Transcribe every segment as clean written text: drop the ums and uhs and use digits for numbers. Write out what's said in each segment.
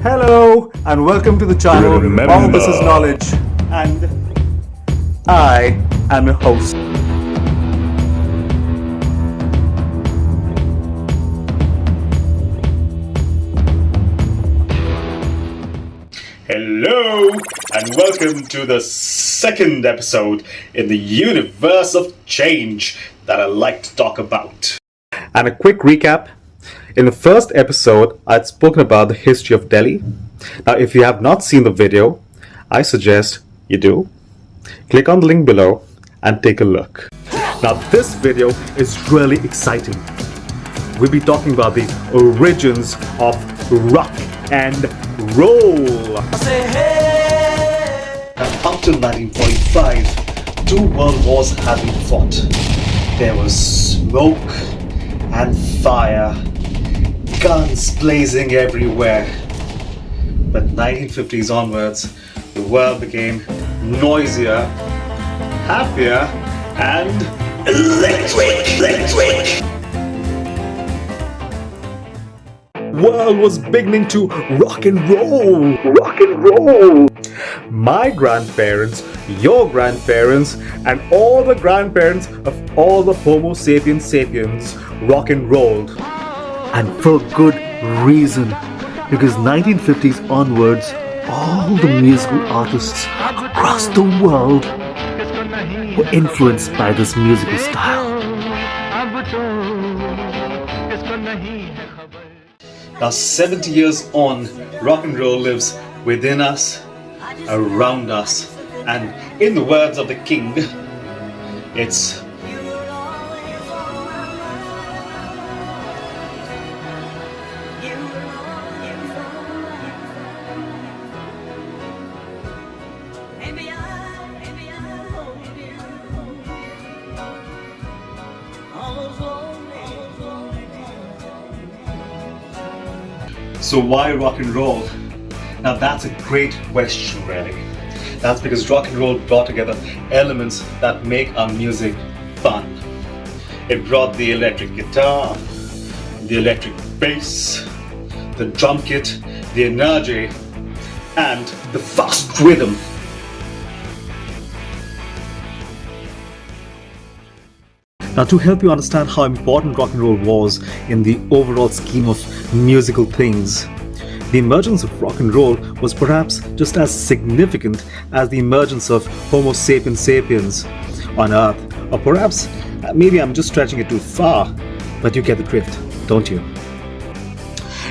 Hello and welcome to the channel All This Is Knowledge, and I am your host. Hello and welcome to the second episode in the universe of change that I like to talk about. And a quick recap. In the first episode, I'd spoken about the history of Delhi. Now, if you have not seen the video, I suggest you do. Click on the link below and take a look. Now, this video is really exciting. We'll be talking about the origins of rock and roll. Up to 1945, two world wars had been fought. There was smoke and fire, guns blazing everywhere. But 1950s onwards, the world became noisier, happier, and electric. World was beginning to rock and roll. My grandparents, your grandparents, and all the grandparents of all the Homo sapiens rock and rolled. And for good reason, because 1950s onwards, all the musical artists across the world were influenced by this musical style. Now 70 years on, rock and roll lives within us, around us, and in the words of the king, it's So why rock and roll? Now that's a great question, really. That's because rock and roll brought together elements that make our music fun. It brought the electric guitar, the electric bass, the drum kit, the energy, and the fast rhythm. Now, to help you understand how important rock and roll was in the overall scheme of musical things, the emergence of rock and roll was perhaps just as significant as the emergence of Homo sapiens on Earth. Or perhaps, maybe I'm just stretching it too far, but you get the drift, don't you?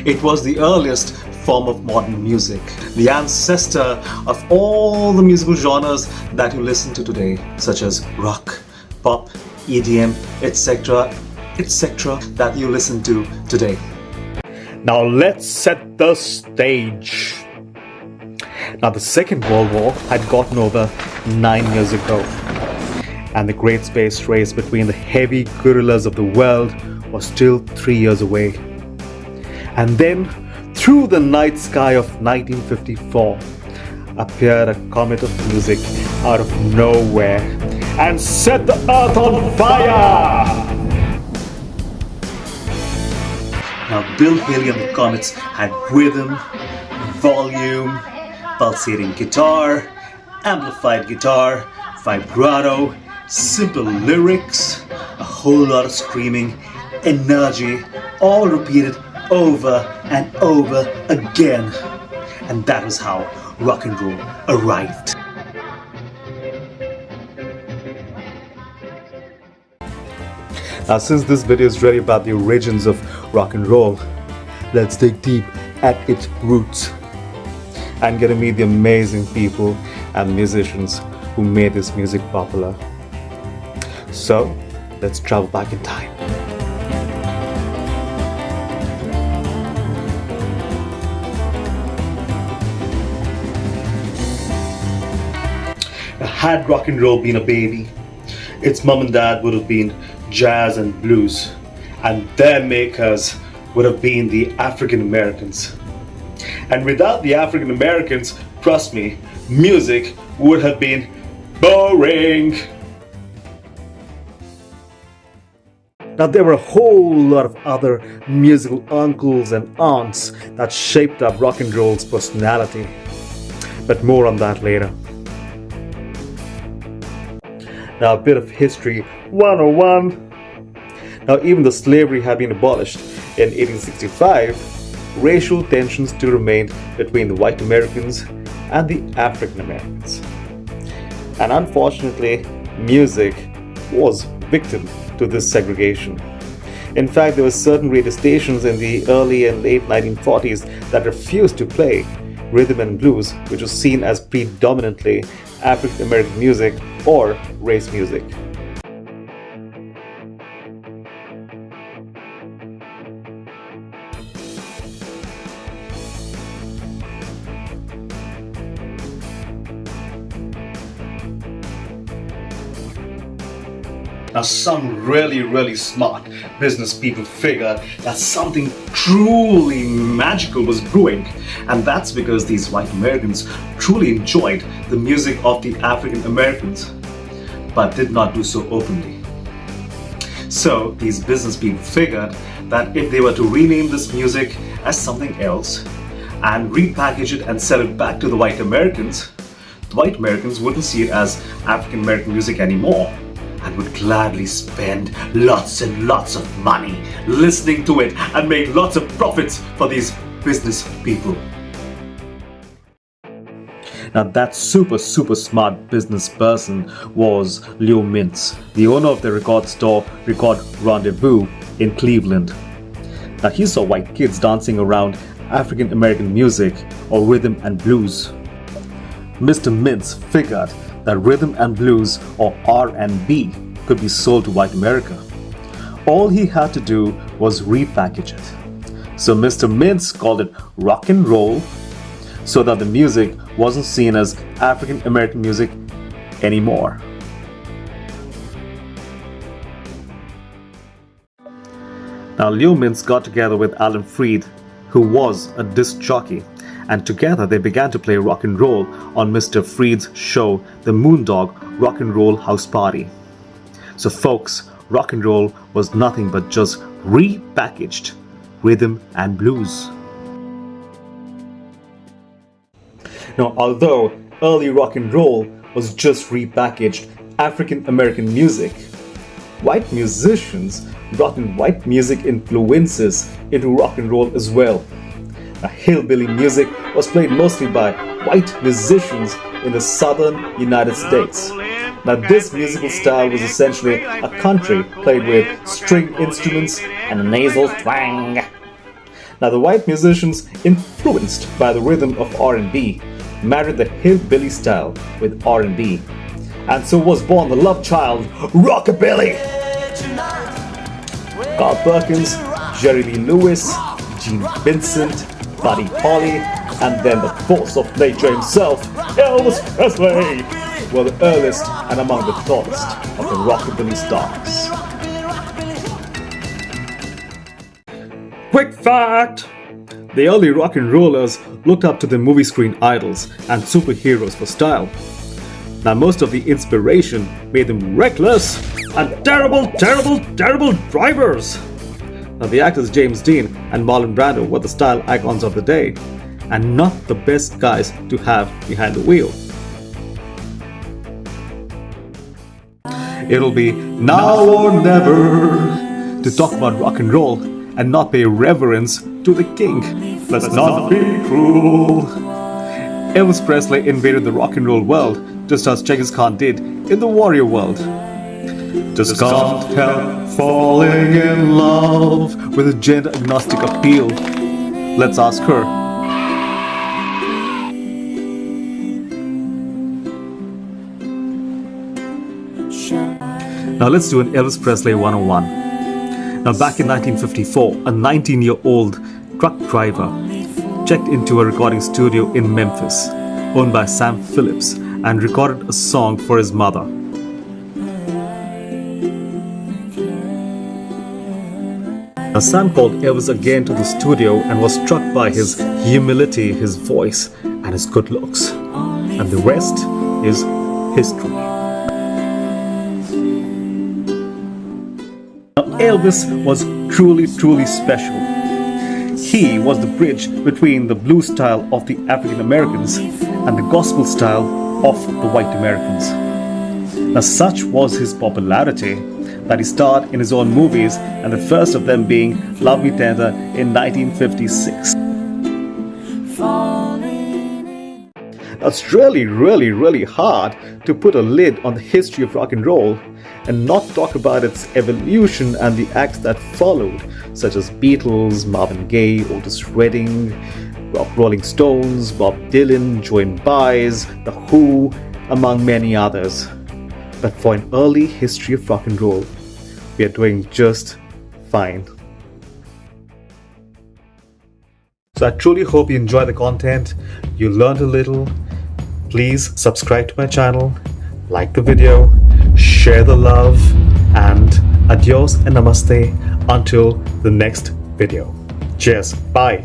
It was the earliest form of modern music, the ancestor of all the musical genres that you listen to today, such as rock, pop, EDM, etc., that you listen to today. Now let's set the stage. Now the Second World War had gotten over 9 years ago, and the great space race between the heavy gorillas of the world was still 3 years away. And then, through the night sky of 1954, appeared a comet of music out of nowhere and set the earth on fire! Now Billhaley and the Comets had rhythm, volume, pulsating guitar, amplified guitar, vibrato, simple lyrics, a whole lot of screaming, energy, all repeated over and over again. And that was how rock and roll arrived. Now, since this video is really about the origins of rock and roll, let's dig deep at its roots and get to meet the amazing people and musicians who made this music popular. So, let's travel back in time. Had rock and roll been a baby, its mom and dad would have been jazz and blues, and their makers would have been the African Americans. And without the African Americans, trust me, music would have been boring. Now, there were a whole lot of other musical uncles and aunts that shaped up rock and roll's personality. But more on that later. Now, a bit of history 101. Now, even though slavery had been abolished in 1865, racial tensions still remained between the white Americans and the African Americans. And unfortunately, music was victim to this segregation. In fact, there were certain radio stations in the early and late 1940s that refused to play rhythm and blues, which was seen as predominantly African American music or race music. Now, some really smart business people figured that something truly magical was brewing, and that's because these white Americans truly enjoyed the music of the African Americans, but did not do so openly. So these business people figured that if they were to rename this music as something else and repackage it and sell it back to the white Americans wouldn't see it as African American music anymore, and would gladly spend lots and lots of money listening to it and make lots of profits for these business people. Now, that super smart business person was Leo Mintz, the owner of the record store Record Rendezvous in Cleveland. Now, he saw white kids dancing around African American music or rhythm and blues. Mr. Mintz figured that rhythm and blues or R&B could be sold to white America. All he had to do was repackage it. So Mr. Mintz called it rock and roll so that the music wasn't seen as African American music anymore. Now, Leo Mintz got together with Alan Freed, who was a disc jockey, and together they began to play rock and roll on Mr. Freed's show, the Moondog Rock and Roll House Party. So folks, rock and roll was nothing but just repackaged rhythm and blues. Now, although early rock and roll was just repackaged African American music, white musicians brought in white music influences into rock and roll as well. Now, hillbilly music was played mostly by white musicians in the southern United States. Now, this musical style was essentially a country played with string instruments and a nasal twang. Now, the white musicians, influenced by the rhythm of R&B, married the hillbilly style with R&B, and so was born the love child, rockabilly. Carl Perkins, Jerry Lee Lewis, Gene Vincent, Buddy Holly, and then the force of nature himself, Elvis Presley, were the earliest and among the tallest of the rockabilly stars. Quick fact! The early rock and rollers looked up to the movie screen idols and superheroes for style. Now, most of the inspiration made them reckless and terrible drivers. Now, the actors James Dean and Marlon Brando were the style icons of the day, and not the best guys to have behind the wheel. It'll be now or never to talk about rock and roll and not pay reverence to the king. Let's not be cruel. Elvis Presley invaded the rock and roll world just as Genghis Khan did in the warrior world. Just can't help falling in love with a gender agnostic appeal. Let's ask her. Now let's do an Elvis Presley 101. Now, back in 1954, a 19-year-old truck driver checked into a recording studio in Memphis, owned by Sam Phillips, and recorded a song for his mother. Now, Sam called Elvis again to the studio and was struck by his humility, his voice, and his good looks. And the rest is history. Now, Elvis was truly, truly special. He was the bridge between the blues style of the African Americans and the gospel style of the white Americans. Now, such was his popularity that he starred in his own movies, and the first of them being Love Me Tender in 1956. Now, it's really hard to put a lid on the history of rock and roll and not talk about its evolution and the acts that followed, such as Beatles, Marvin Gaye, Otis Redding, Rolling Stones, Bob Dylan, Joan Baez, The Who, among many others. But for an early history of rock and roll, we are doing just fine. So I truly hope you enjoy the content, you learned a little. Please subscribe to my channel, like the video, share the love, and adios and namaste until the next video. Cheers, bye.